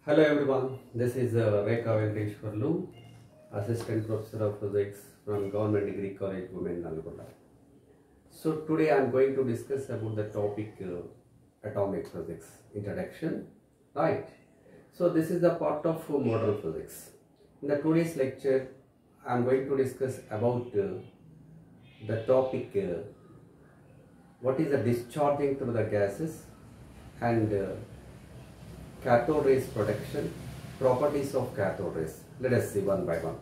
Hello everyone, this is Rekha Venkateshwarlu, Assistant Professor of Physics from Government Degree College, Women Nalgonda. So today I am going to discuss about the topic atomic physics introduction, right? So this is the part of modern physics. In the today's lecture, I am going to discuss about the topic what is the discharging through the gases and cathode rays protection, properties of cathode rays. Let us see one by one.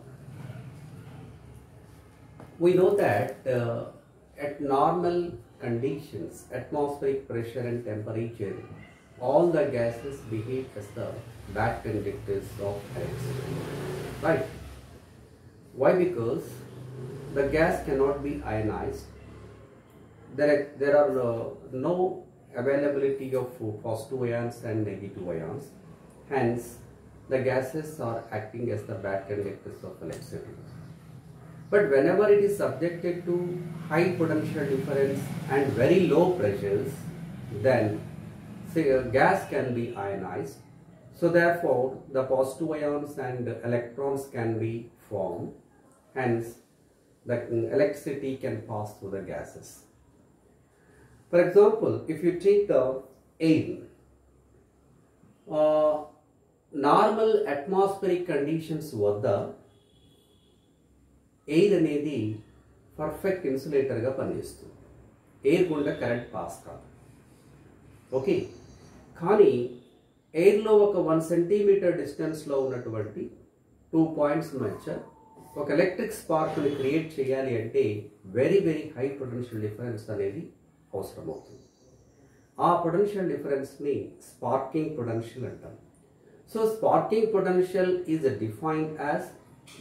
We know that at normal conditions, atmospheric pressure and temperature, all the gases behave as the back conductors of electricity, right? Why? Because the gas cannot be ionized. There are no availability of positive ions and negative ions. Hence, the gases are acting as the back conductors of electricity. But whenever it is subjected to high potential difference and very low pressures, then say a gas can be ionized. So therefore, the positive ions and electrons can be formed. Hence, the electricity can pass through the gases. For example, if you take the air, normal atmospheric conditions వద్ద air అనేది perfect ఇన్సులేటర్గా పనిచేస్తుంది. Air గుండా current pass కాదు. Okay, కానీ ఎయిర్లో ఒక 1 centimetre డిస్టెన్స్లో ఉన్నటువంటి 2 points మధ్య ఒక ఎలక్ట్రిక్ స్పార్క్ని క్రియేట్ చేయాలి అంటే వెరీ హై పొటెన్షియల్ డిఫరెన్స్ అనేది అవసరం అవుతుంది. ఆ పొటెన్షియల్ డిఫరెన్స్ని స్పార్కింగ్ పొటెన్షియల్ అంటాం. So sparking potential is defined as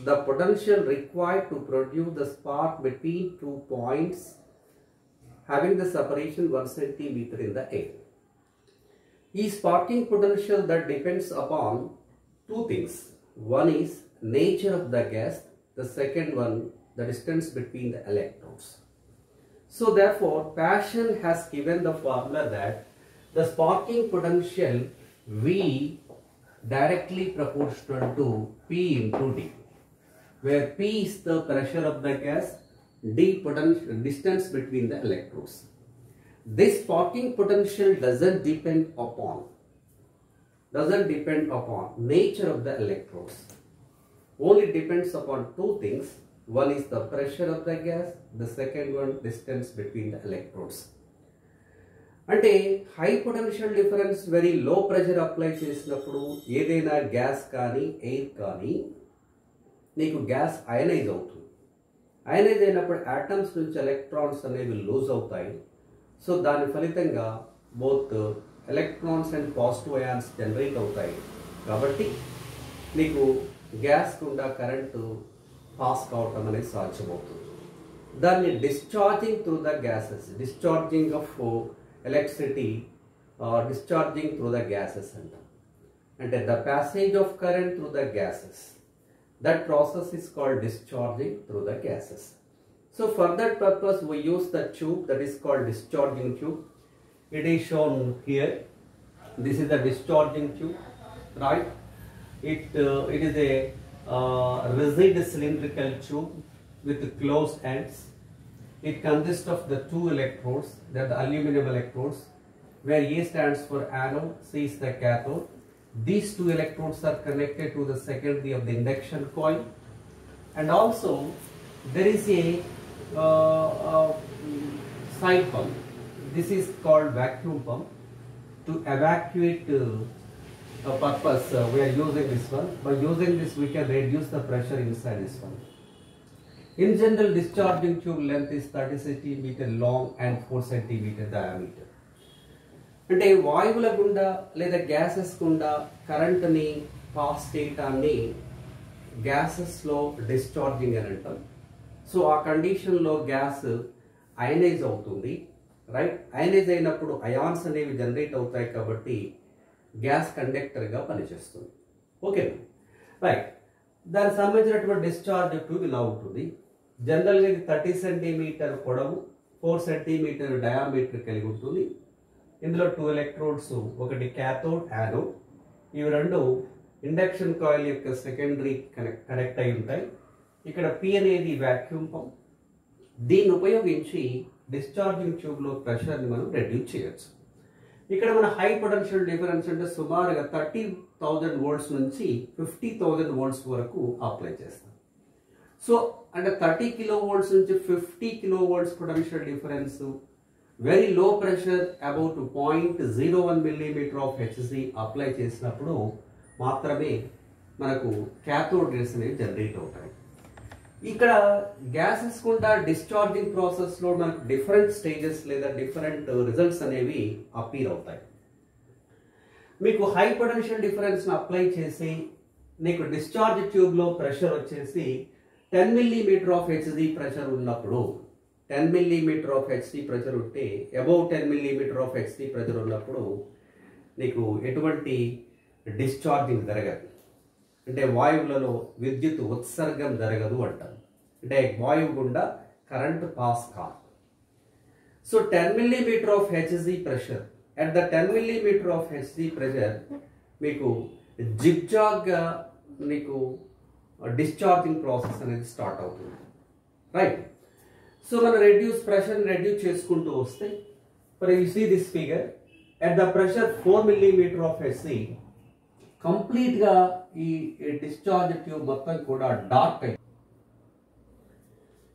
the potential required to produce the spark between 2 points having the separation 1 centimeter in the air. This sparking potential that depends upon two things. One is nature of the gas, the second one the distance between the electrons. So therefore Paschen has given the formula that the sparking potential V directly proportional to P into D, where P is the pressure of the gas, D potential distance between the electrodes. This sparking potential doesn't depend upon nature of the electrodes. Only depends upon two things. One is the pressure of the gas, the second one distance between the electrodes. అంటే high potential difference very low pressure apply చేసినప్పుడు ఏదైనా gas కానీ air కానీ నీకు gas ionise అవుతుంది. Ionise అయినప్పుడు atoms నుంచి electrons అనేవి లూజ్ అవుతాయి. సో దాని ఫలితంగా both electrons and positive ions generate అవుతాయి. కాబట్టి నీకు గ్యాస్ గుండా కరెంటు పాస్ కావటం అనేది సాధ్యమవుతుంది. దాన్ని discharging through the gases, discharging of electricity, discharging through the gases అంటాం. అంటే the passage of current through the gases. That process is called discharging through the gases. So for that purpose we use the tube that is called discharging tube. It is shown here. This is the discharging tube, right? It is a rigid cylindrical tube with closed ends. It consists of the two electrodes, they are the aluminum electrodes, where A stands for anode, C is the cathode. These two electrodes are connected to the secondary of the induction coil, and also there is a side pump. This is called vacuum pump. To evacuate purpose we are using this one. By using this we can reduce the pressure inside this one. In general, discharging tube length is 30 cm long and 4 cm diameter. అంటే వాయువుల గుండా లేదా gases గుండా కరెంట్ని pass చేయటాన్ని గ్యాసెస్లో discharging అని అంటాం. So ఆ కండిషన్లో గ్యాస్ అయనైజ్ అవుతుంది, రైట్? అయనైజ్ అయినప్పుడు అయాన్స్ అనేవి జనరేట్ అవుతాయి కాబట్టి గ్యాస్ కండక్టర్గా పనిచేస్తుంది. Okay, right. దానికి సంబంధించినటువంటి డిశ్చార్జ్ ట్యూబ్ ఇలా ఉంటుంది. జనరల్గా ఇది 30 సెంటీమీటర్ పొడవు, 4 సెంటీమీటర్ డయామీటర్ కలిగి ఉంటుంది. ఇందులో 2 ఎలక్ట్రోడ్స్, ఒకటి క్యాథోడ్, యానోడ్. ఇవి రెండు ఇండక్షన్ కాయిల్ యొక్క సెకండరీ కనెక్ట్ అయి ఉంటాయి. ఇక్కడ P అనేది వాక్యూమ్ పంప్. దీన్ని ఉపయోగించి డిశ్చార్జింగ్ ట్యూబ్లో ప్రెషర్ని మనం రెడ్యూస్ చేయొచ్చు. ఇక్కడ మన హై పొటెన్షియల్ డిఫరెన్స్ అంటే సుమారుగా 30,000 వోల్ట్స్ నుంచి 50,000 వోల్ట్స్ వరకు అప్లై చేస్తాం. సో అంటే 30 కిలో వోల్ట్స్ నుంచి 50 kilo volts potential difference, very low pressure about 0.01 millimetre of HC apply చేసినప్పుడు మాత్రమే మనకు క్యాథోడ్ రేస్ అనేవి జనరేట్ అవుతాయి. ఇక్కడ గ్యాసెస్ కూడా డిశ్చార్జింగ్ ప్రాసెస్లో మనకు డిఫరెంట్ స్టేజెస్ లేదా డిఫరెంట్ రిజల్ట్స్ అనేవి అపీర్ అవుతాయి. మీకు హై పొటెన్షియల్ డిఫరెన్స్ని అప్లై చేసి నీకు డిశ్చార్జ్ ట్యూబ్లో ప్రెషర్ వచ్చేసి 10 మిల్లీమీటర్ ఆఫ్ హెచ్డి ప్రెషర్ ఉన్నప్పుడు 10 మిల్లీమీటర్ ఆఫ్ హెచ్డి ప్రెషర్ ఉంటే above 10 millimetre of HD pressure ఉన్నప్పుడు నీకు ఎటువంటి డిశ్చార్జింగ్ జరగదు. అంటే వాయువులలో విద్యుత్ ఉత్సర్గం జరగదు అంటారు. అంటే వాయువు గుండా కరెంట్ పాస్ కాదు. So 10 millimetre of H G pressure, at the 10 millimetre of H G pressure మీకు జిగ్జాగ్గా మీకు డిశ్చార్జింగ్ ప్రాసెస్ అనేది స్టార్ట్ అవుతుంది, రైట్? సో మనం ప్రెషర్ని రెడ్యూస్ చేసుకుంటూ వస్తే for you see this figure at the pressure 4 millimetre of H G కంప్లీట్గా ఈ డిశ్చార్జ్ ట్యూబ్ మొత్తం కూడా డార్క్ అయింది.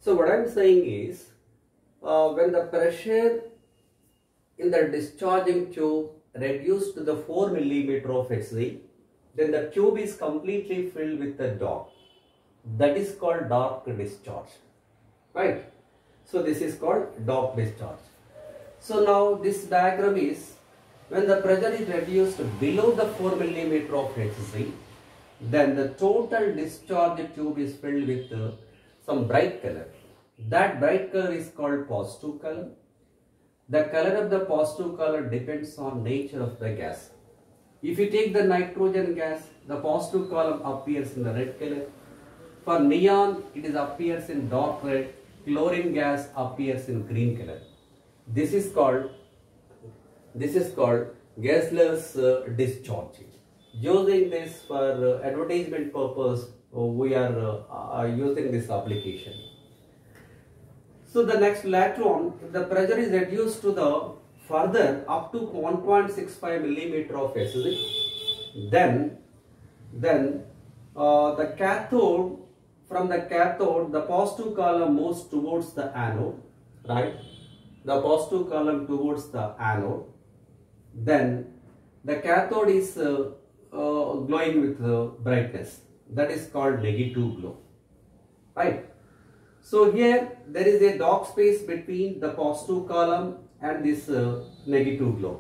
So what I'm saying is when the pressure in the discharging tube reduced to the 4 millimeter of Hg, then the tube is completely filled with the dark. That is called dark discharge, right? So this is called dark discharge. So now this diagram is when the pressure is reduced below the 4 millimeter of Hg, then the total discharge tube is filled with some bright color. That bright color is called positive color. The color of the positive color depends on nature of the gas. If you take the nitrogen gas, the positive column appears in the red color. For neon, it appears in dark red. Chlorine gas appears in green color. This is called Gessler's discharge. Using this for advertisement purpose, we are using this application. So the next later on, if the pressure is reduced to the further up to 1.65 millimeter of Hg, then the cathode, from the cathode, the positive column moves towards the anode, right? The positive column towards the anode. Then the cathode is glowing with brightness. That is called negative glow, right? So here there is a dark space between the positive column and this negative glow.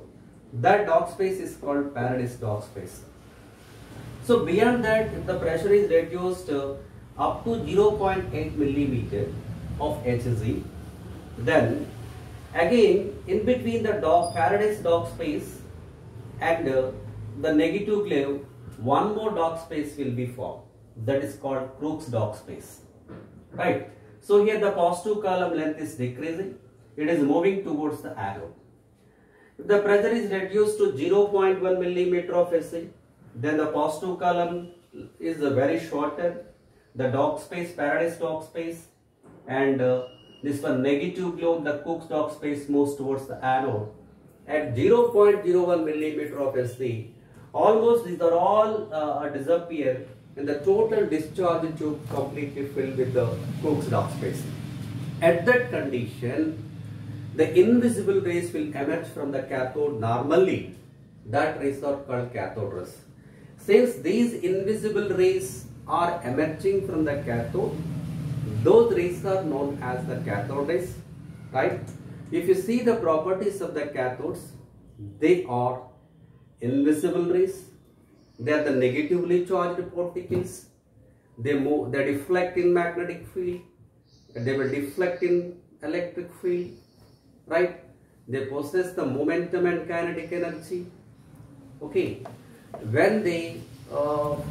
That dark space is called Faraday's dark space. So beyond that, if the pressure is reduced up to 0.8 millimeter of Hg, then again in between the Faraday's dark space and the negative glow, one more dark space will be formed. That is called Crookes dark space, right? So here the positive column length is decreasing. It is moving towards the anode. If the pressure is reduced to 0.1 millimeter of Hg, then the positive column is very shorter. The dark space, Faraday's dark space, and this one negative glow, the Crookes dark space moves towards the anode. At 0.01 millimeter of Hg, almost these are all disappear. And the total discharge tube completely filled with the Crookes dark space. At that condition, the invisible rays will emerge from the cathode normally. That rays are called cathode rays. Since these invisible rays are emerging from the cathode, those rays are known as the cathode rays, right? If you see the properties of the cathodes, they are invisible rays. They are the negatively charged particles. They deflect in magnetic field. They will deflect in electric field, right? They possess the momentum and kinetic energy. Okay, when they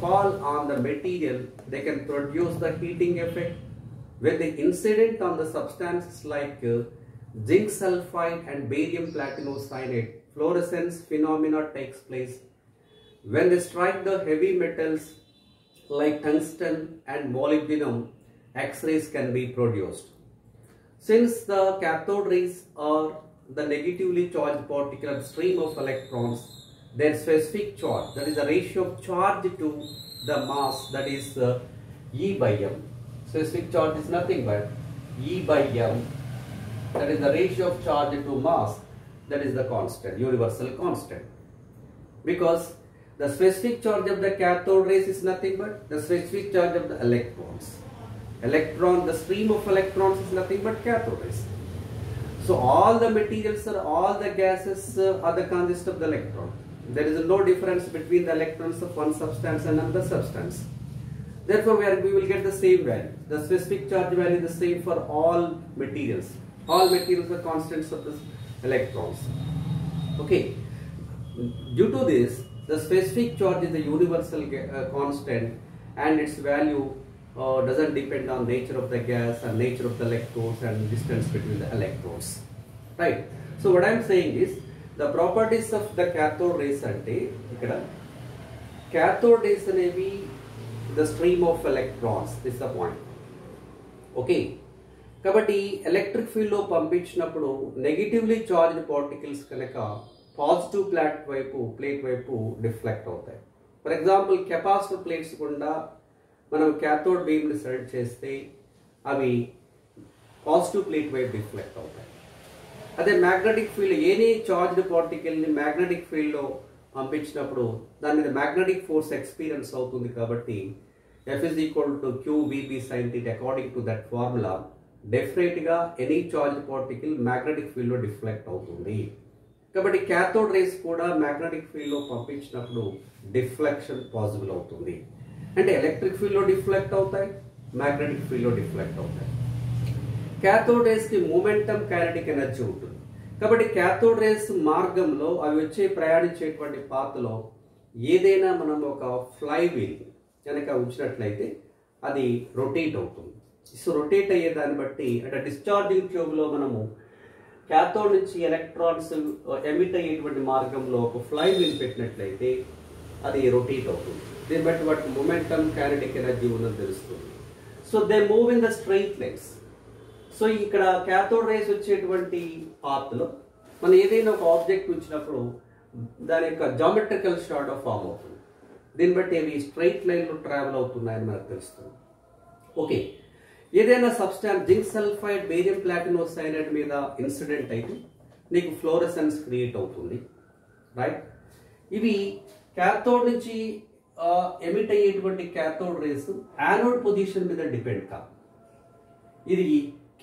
fall on the material, they can produce the heating effect. When they incident on the substances like zinc sulfide and barium platinocyanide, fluorescence phenomena takes place. When they strike the heavy metals like tungsten and molybdenum, X-rays can be produced. Since the cathode rays are the negatively charged particle stream of electrons, their specific charge, that is the ratio of charge to the mass, that is E by m. Specific charge is nothing but E by m, that is the ratio of charge to mass, that is the constant, universal constant. Because the specific charge of the cathode rays is nothing but the specific charge of the electrons. The stream of electrons is nothing but cathode rays. So all the materials or all the gases are the consist of the electron. There is no difference between the electrons of one substance and another substance. Therefore, we will get the same value. The specific charge value is the same for all materials. All materials are constants of the electrons. Okay. Due to this, the specific charge is a universal constant, and its value doesn't depend on nature of the gas and nature of the electrodes and distance between the electrodes. Right. So what I am saying is the properties of the cathode rays ante ikkada cathode rays anevi the stream of electrons, this is the point. Okay. కాబట్టి electric field లో పంపించినప్పుడు negatively charged particles కనుక positive plate వైపు deflect అవుతాయి. For example capacitor plates గుండా మనం cathode beam ని select చేస్తే అవి పాజిటివ్ ప్లేట్ వైపు డిఫ్లెక్ట్ అవుతాయి. అదే magnetic field any charged particle ని మ్యాగ్నెటిక్ ఫీల్డ్ లో పంపించినప్పుడు దాని మీద మ్యాగ్నెటిక్ ఫోర్స్ ఎక్స్పీరియన్స్ అవుతుంది. కాబట్టి F is equal to QVB sin theta according to that formula. Definite గా any charge particle magnetic field లో డిఫ్లెక్ట్ అవుతుంది. కాబట్టి క్యాథోడ్ రేస్ కూడా మ్యాగ్నెటిక్ ఫీల్డ్ లో పంపించినప్పుడు డిఫ్లెక్షన్ పాసిబుల్ అవుతుంది. అంటే ఎలక్ట్రిక్ ఫీల్డ్ లో డిఫ్లెక్ట్ అవుతాయి, మ్యాగ్నెటిక్ ఫీల్డ్ లో డిఫ్లెక్ట్ అవుతాయి. క్యాథోడ్ రేస్ కి మూమెంటం కైనెటిక్ ఎనర్జీ ఉంటుంది. కాబట్టి క్యాథోడ్ రేస్ మార్గంలో అవి వచ్చే ప్రయాణించేటువంటి పాత్లో ఏదైనా మనం ఒక ఫ్లై వీల్ కనుక ఉంచినట్లయితే అది రొటేట్ అవుతుంది. సో రొటేట్ అయ్యే దాన్ని బట్టి అంటే డిశ్చార్జింగ్ ట్యూబ్ లో మనము క్యాథోడ్ నుంచి ఎలక్ట్రాన్స్ ఎమిట్ అయ్యేటువంటి మార్గంలో ఒక ఫ్లై వీల్ పెట్టినట్లయితే అది రొటేట్ అవుతుంది. దీన్ని బట్టి వాటి మొమెంటం కైనెటిక్ ఎనర్జీ ఉన్నది తెలుస్తుంది. So they move in the straight lines. So ఇక్కడ క్యాథోడ్ రేస్ వచ్చేటువంటి పాత్లో మనం ఏదైనా ఒక ఆబ్జెక్ట్ ఉంచినప్పుడు దాని యొక్క జామెట్రికల్ షాడో ఫామ్ అవుతుంది. దీన్ని బట్టి అవి స్ట్రెయిట్ లైన్ లో ట్రావెల్ అవుతున్నాయని మనకు తెలుస్తుంది. ఓకే, ఏదైనా సబ్స్టాన్స్ జింక్ సల్ఫైడ్ బేరియం ప్లాటినోసైనైడ్ మీద ఇన్సిడెంట్ అయితే నీకు ఫ్లోరసెన్స్ క్రియేట్ అవుతుంది. రైట్, ఇవి క్యాథోడ్ నుంచి ఎమిట్ అయ్యేటువంటి క్యాథోడ్ రేస్ యానోడ్ పొజిషన్ మీద డిపెండ్ కాదు. ఇది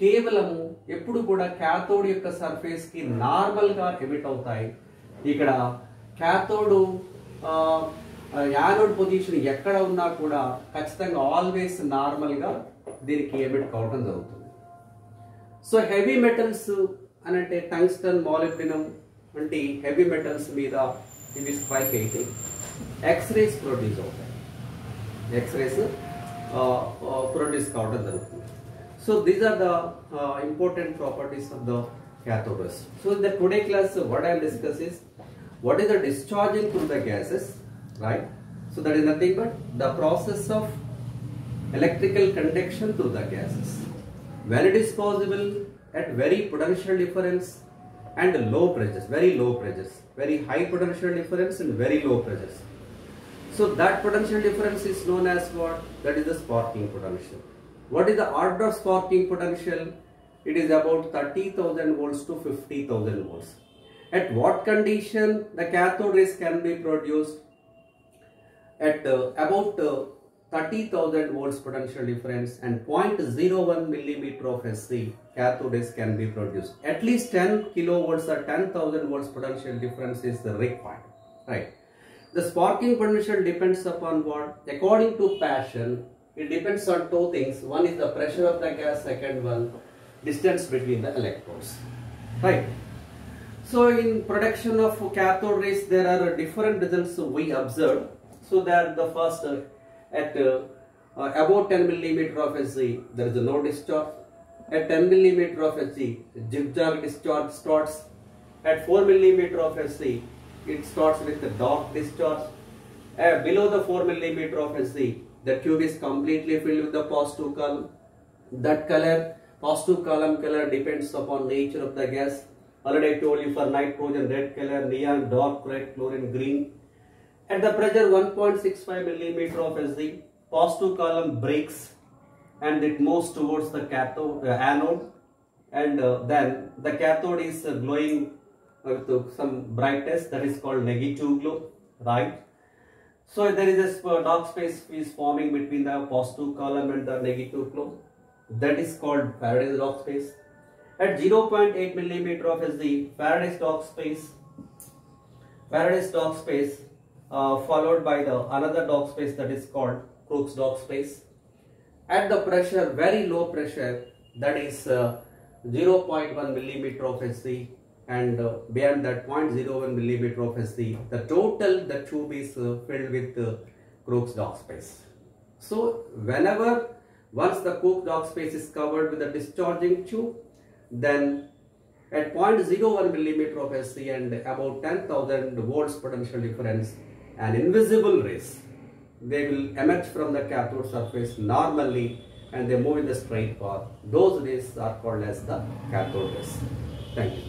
కేవలము ఎప్పుడు కూడా క్యాథోడ్ యొక్క సర్ఫేస్ కి నార్మల్ గా ఎమిట్ అవుతాయి. ఇక్కడ క్యాథోడ్ యానోడ్ పొజిషన్ ఎక్కడ ఉన్నా కూడా ఖచ్చితంగా ఆల్వేస్ నార్మల్ గా దీనికి ఎమిట్ కావడం జరుగుతుంది. సో హెవీ మెటల్స్ అని అంటే టంగ్స్టన్, మాలిబ్డినం వంటి హెవీ మెటల్స్ మీద ఇవి స్ట్రైక్ అయితే ఎక్స్రేస్ ప్రొడ్యూస్ అవుతాయి. ఎక్స్రేస్ ప్రొడ్యూస్ కావడం జరుగుతుంది. So these are the important properties of the cathode rays. So in the today class what I will discuss is what is the discharging through the gases, right? So that is nothing but the process of electrical conduction through the gases. When it is possible at very potential difference and low pressures, very low pressures, very high potential difference and very low pressures. So that potential difference is known as what? That is the sparking potential. What is the order of sparking potential? It is about 30,000 volts to 50,000 volts. At what condition the cathode rays can be produced? At about 30,000 volts potential difference and 0.01 millimeter of SC, cathode rays can be produced. At least 10 kilovolts or 10,000 volts potential difference is the required, right? The sparking potential depends upon what? According to passion, it depends on two things. One is the pressure of the gas, second one distance between the electrodes, right? So in production of cathode rays there are different results we observed. So that the first at about 10 millimeter of SC there is no discharge. At 10 millimeter of SC zigzag discharge starts. At 4 millimeter of SC it starts with the dark discharge. Below the 4 millimeter of SZ, the tube is completely filled with the positive column. That color, positive column color, depends upon nature of the gas. Already I told you, for nitrogen, red color, neon, dark red, chlorine, green. At the pressure 1.65 millimeter of SZ, positive column breaks and it moves towards the cathode, anode, and then the cathode is glowing with some brightness, that is called negative glow, right? So there is a dark space is forming between the positive column and the negative glow. That is called Faraday's dark space. At 0.8 millimeter of SZ, Faraday's dark space followed by the another dark space, that is called Crookes dark space. At the pressure, very low pressure, that is 0.1 millimeter of SZ, and beyond that 0.01 millimeter of SZ, the tube is filled with Crookes dark space. So once the Crookes dark space is covered with a discharging tube, then at 0.01 millimeter of SZ and about 10,000 volts potential difference, an invisible rays, they will emerge from the cathode surface normally and they move in the straight path. Those rays are called as the cathode rays. Thank you.